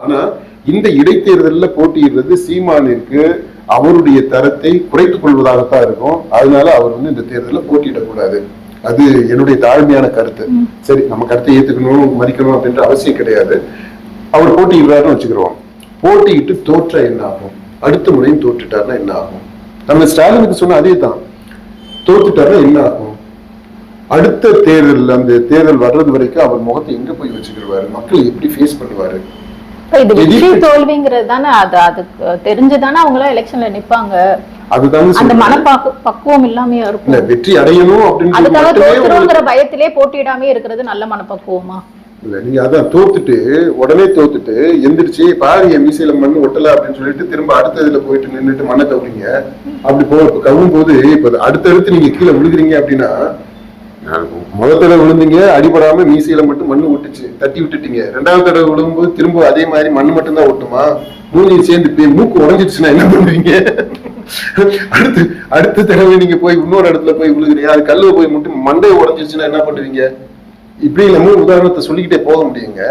ஆனா இந்த இடைத்தேர்தல்ல போட்டியிடுறது சீமானிற்கு அவருடைய தரத்தை குறைத்துக் கொள்வதாகத்தான் இருக்கும். அதனால அவர் இந்த தேர்தலில் போட்டியிடக்கூடாது. அது என்னுடைய தாழ்மையான கருத்து. சரி, நம்ம கருத்தை ஏத்துக்கணும் மதிக்கணும் அப்படின்ற அவசியம் கிடையாது. அவர் போட்டியிடுறாருன்னு வச்சுக்கிறோம். போட்டியிட்டு தோற்ற என்ன ஆகும்? அடுத்த முறையும் தோற்றுட்டாருன்னா என்ன ஆகும்? நம்ம ஸ்டாலினுக்கு சொன்ன அதே தான். தோற்றுட்டாருன்னா என்ன ஆகும்? அடுத்த தேர்தல், அந்த தேர்தல் வர்றது வரைக்கும் அவர் முகத்தை எங்க போய் வச்சுக்கிடுவாரு? மக்கள் எப்படி ஃபேஸ் பண்ணுவாரு? இது வெற்றி தோல்விங்கிறது தானே. அது தெரிஞ்சுதானே அவங்களா எலெக்ஷன்ல நிப்பாங்க. அதுதான் அந்த மனப்பக்குவம் இல்லாம இருக்கும். வெற்றி அடையணும் அப்படின்னு அதுக்காக தோத்துறோங்கிற பயத்திலே போட்டியிடாம இருக்கிறது நல்ல மனப்பக்குவமா? இல்ல, நீங்க அதான் தோத்துட்டு உடனே தோத்துட்டு எந்திரிச்சு பாரு என் மீசையில மண்ணு ஒட்டல அப்படின்னு சொல்லிட்டு திரும்ப அடுத்த இதுல போயிட்டு நின்றுட்டு மண்ணை கவுறீங்க. அப்படி கவும் போது இப்ப அடுத்தடுத்து நீங்க கீழே விழுகிறீங்க அப்படின்னா, முதல் தடவை விழுந்தீங்க, அடிபடாம மீசையில மட்டும் மண்ணு ஒட்டுச்சு, தட்டி விட்டுட்டீங்க. ரெண்டாவது தடவை விழும்போது திரும்ப அதே மாதிரி மண்ணு மட்டும் தான் ஒட்டுமா? மூஞ்சி சேர்ந்து மூக்கு உடஞ்சிடுச்சுன்னா என்ன பண்ணுவீங்க? அடுத்த தடவை நீங்க போய் இன்னொரு இடத்துல போய் விழுகிறீங்க, அது கல்லுவை போய் மட்டும் மண்டையை உடஞ்சிருச்சுன்னா என்ன பண்ணுவீங்க? இப்படி நம்ம உதாரணத்தை சொல்லிக்கிட்டே போக முடியுங்க.